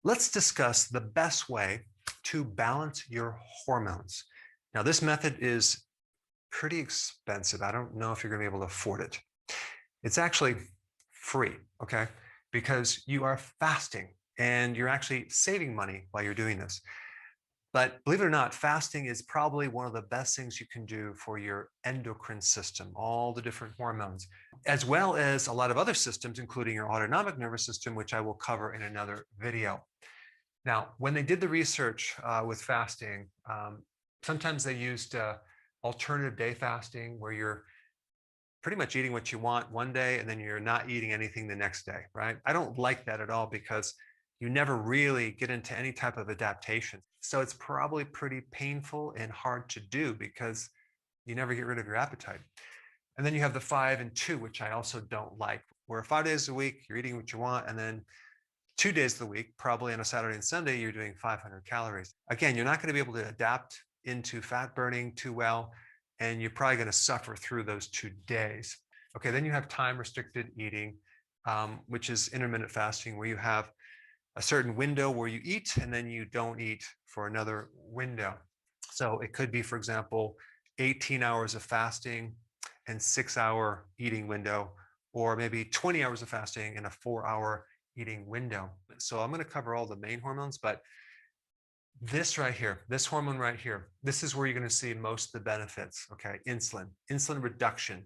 let's discuss the best way to balance your hormones. Now, this method is pretty expensive. I don't know if you're going to be able to afford it. It's actually free, okay? Because you are fasting and you're actually saving money while you're doing this. But believe it or not, fasting is probably one of the best things you can do for your endocrine system, all the different hormones, as well as a lot of other systems, including your autonomic nervous system, which I will cover in another video. Now, when they did the research with fasting, sometimes they used alternative day fasting, where you're pretty much eating what you want one day and then you're not eating anything the next day, right? I don't like that at all because you never really get into any type of adaptation. So it's probably pretty painful and hard to do because you never get rid of your appetite. And then you have the 5 and 2, which I also don't like, where 5 days a week, you're eating what you want, and then 2 days of the week, probably on a Saturday and Sunday, you're doing 500 calories. Again, you're not going to be able to adapt into fat burning too well, and you're probably going to suffer through those 2 days. Okay, then you have time restricted eating, which is intermittent fasting, where you have a certain window where you eat and then you don't eat for another window. So it could be, for example, 18 hours of fasting and 6-hour eating window, or maybe 20 hours of fasting and a 4-hour eating window. So I'm going to cover all the main hormones, but this right here, this hormone right here, this is where you're going to see most of the benefits. Okay, insulin reduction,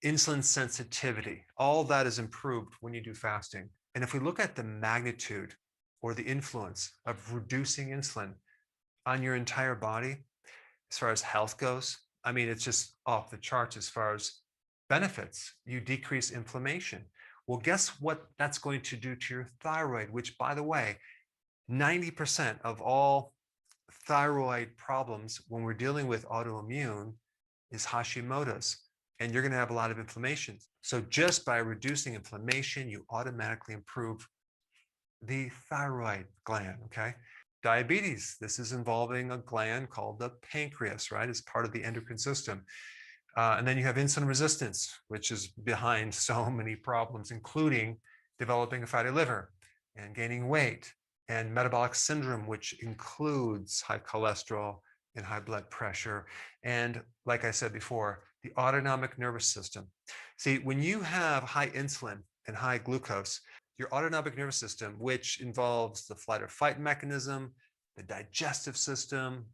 insulin sensitivity, all that is improved when you do fasting. And if we look at the magnitude or the influence of reducing insulin on your entire body, as far as health goes, I mean, it's just off the charts as far as benefits. You decrease inflammation. Well, guess what that's going to do to your thyroid, which, by the way, 90% of all thyroid problems when we're dealing with autoimmune is Hashimoto's, and you're going to have a lot of inflammation. So just by reducing inflammation, you automatically improve the thyroid gland, okay? Diabetes, this is involving a gland called the pancreas, right? It's part of the endocrine system. And then you have insulin resistance, which is behind so many problems, including developing a fatty liver and gaining weight, and metabolic syndrome, which includes high cholesterol and high blood pressure. And like I said before, the autonomic nervous system. See, when you have high insulin and high glucose, your autonomic nervous system, which involves the flight or fight mechanism, the digestive system,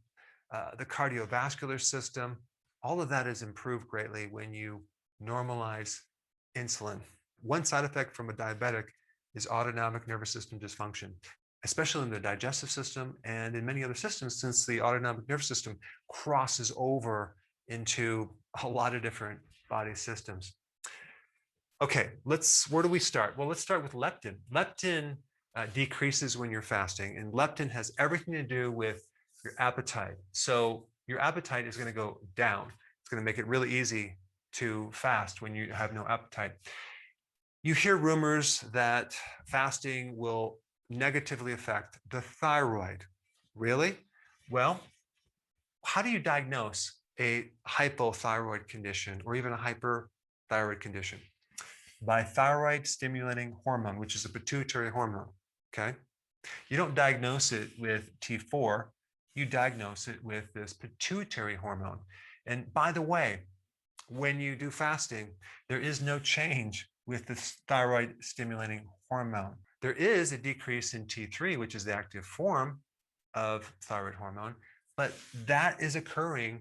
the cardiovascular system, all of that is improved greatly when you normalize insulin. One side effect from a diabetic is autonomic nervous system dysfunction, especially in the digestive system and in many other systems, since the autonomic nervous system crosses over into a lot of different body systems. Okay, where do we start? Well, let's start with leptin. Leptin decreases when you're fasting, and leptin has everything to do with your appetite. So your appetite is going to go down. It's going to make it really easy to fast when you have no appetite. You hear rumors that fasting will negatively affect the thyroid. Really? Well, how do you diagnose a hypothyroid condition or even a hyperthyroid condition? By thyroid stimulating hormone, which is a pituitary hormone, okay? You don't diagnose it with T4, you diagnose it with this pituitary hormone. And by the way, when you do fasting, there is no change with the thyroid stimulating hormone. There is a decrease in T3, which is the active form of thyroid hormone, but that is occurring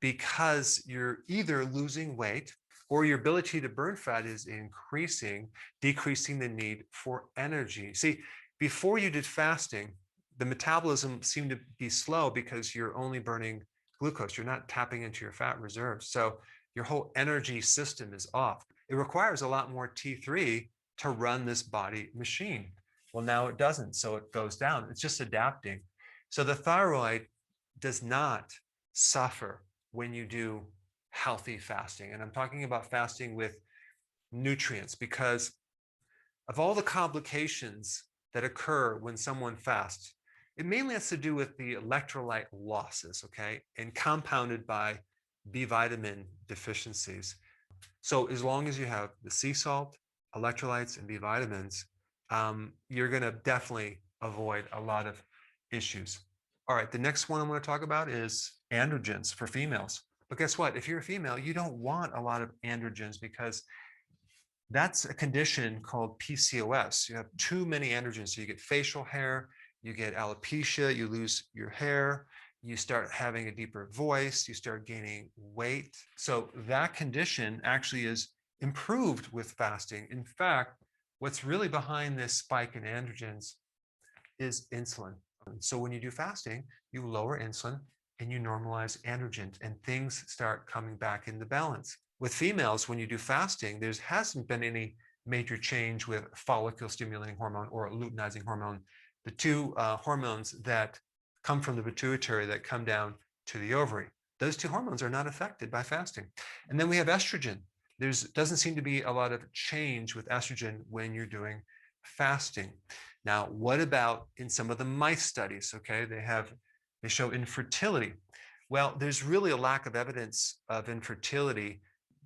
because you're either losing weight or your ability to burn fat is increasing, decreasing the need for energy. See, before you did fasting, the metabolism seemed to be slow because you're only burning glucose. You're not tapping into your fat reserves. So your whole energy system is off. It requires a lot more T3 to run this body machine. Well, now it doesn't, so it goes down. It's just adapting. So the thyroid does not suffer when you do healthy fasting. And I'm talking about fasting with nutrients, because of all the complications that occur when someone fasts, it mainly has to do with the electrolyte losses, okay, and compounded by B vitamin deficiencies. So as long as you have the sea salt, electrolytes, and B vitamins, you're going to definitely avoid a lot of issues. All right, the next one I'm going to talk about is androgens for females. But guess what? If you're a female, you don't want a lot of androgens because that's a condition called PCOS. You have too many androgens. So you get facial hair, you get alopecia, you lose your hair, you start having a deeper voice, you start gaining weight. So that condition actually is improved with fasting. In fact, what's really behind this spike in androgens is insulin. So when you do fasting, you lower insulin and you normalize androgens, and things start coming back into balance. With females, when you do fasting, there hasn't been any major change with follicle stimulating hormone or luteinizing hormone, the two hormones that come from the pituitary that come down to the ovary. Those two hormones are not affected by fasting. And then we have estrogen. There doesn't seem to be a lot of change with estrogen when you're doing fasting. Now, what about in some of the mice studies? Okay, they show infertility. Well, there's really a lack of evidence of infertility.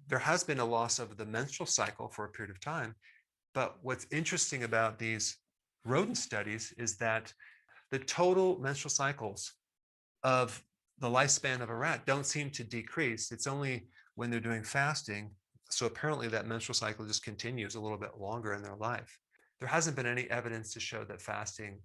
There has been a loss of the menstrual cycle for a period of time. But what's interesting about these rodent studies is that the total menstrual cycles of the lifespan of a rat don't seem to decrease. It's only when they're doing fasting. So apparently that menstrual cycle just continues a little bit longer in their life. There hasn't been any evidence to show that fasting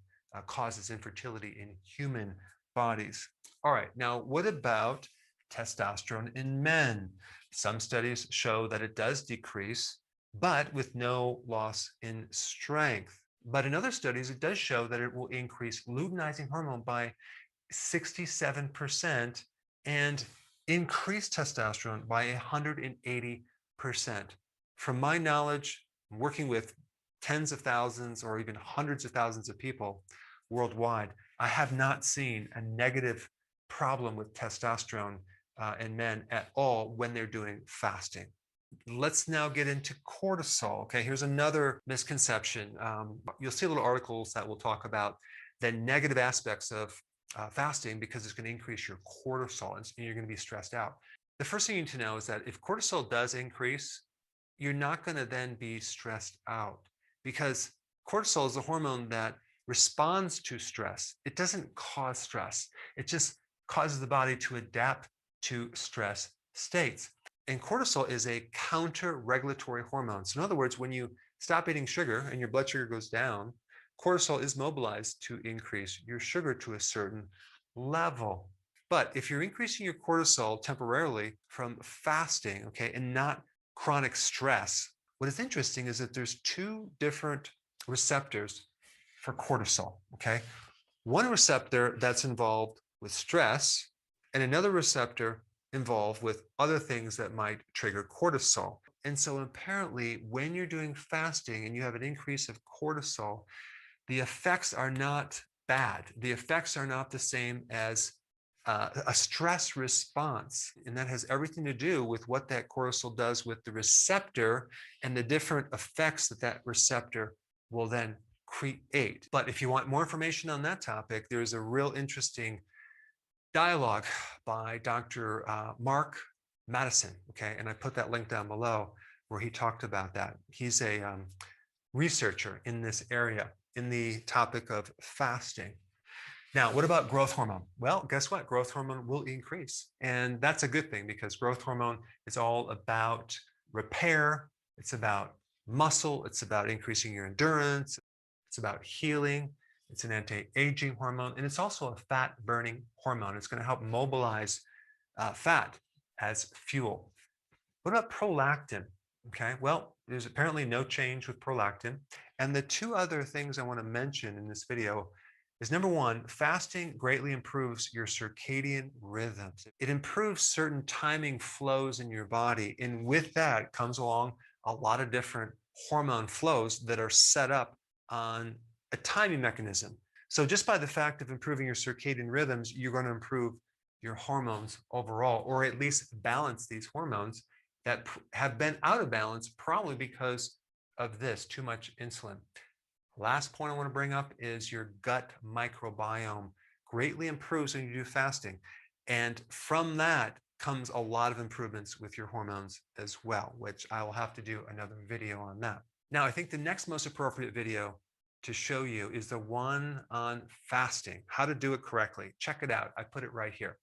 causes infertility in human bodies. All right, now what about testosterone in men? Some studies show that it does decrease, but with no loss in strength. But in other studies, it does show that it will increase luteinizing hormone by 67% and increase testosterone by 180%. From my knowledge, working with tens of thousands or even hundreds of thousands of people worldwide, I have not seen a negative problem with testosterone in men at all when they're doing fasting. Let's now get into cortisol. Okay, here's another misconception. You'll see little articles that will talk about the negative aspects of fasting because it's going to increase your cortisol and you're going to be stressed out. The first thing you need to know is that if cortisol does increase, you're not going to then be stressed out because cortisol is a hormone that responds to stress. It doesn't cause stress. It just causes the body to adapt to stress states. And cortisol is a counter-regulatory hormone. So in other words, when you stop eating sugar and your blood sugar goes down, cortisol is mobilized to increase your sugar to a certain level. But if you're increasing your cortisol temporarily from fasting, okay, and not chronic stress, what is interesting is that there's two different receptors for cortisol, okay? One receptor that's involved with stress and another receptor involved with other things that might trigger cortisol. And so apparently when you're doing fasting and you have an increase of cortisol, the effects are not bad. The effects are not the same as a stress response. And that has everything to do with what that cortisol does with the receptor and the different effects that that receptor will then create. But if you want more information on that topic, there's a real interesting dialogue by Dr. Mark Madison, okay? And I put that link down below where he talked about that. He's a researcher in this area, in the topic of fasting. Now, what about growth hormone? Well, guess what? Growth hormone will increase. And that's a good thing because growth hormone is all about repair. It's about muscle. It's about increasing your endurance. It's about healing. It's an anti-aging hormone, and it's also a fat-burning hormone. It's going to help mobilize fat as fuel. What about prolactin? Okay, well, there's apparently no change with prolactin. And the two other things I want to mention in this video is number one, fasting greatly improves your circadian rhythms. It improves certain timing flows in your body. And with that comes along a lot of different hormone flows that are set up on a timing mechanism. So just by the fact of improving your circadian rhythms, you're going to improve your hormones overall, or at least balance these hormones that have been out of balance, probably because of this, too much insulin. Last point I want to bring up is your gut microbiome greatly improves when you do fasting. And from that comes a lot of improvements with your hormones as well, which I will have to do another video on that. Now, I think the next most appropriate video to show you is the one on fasting, how to do it correctly. Check it out. I put it right here.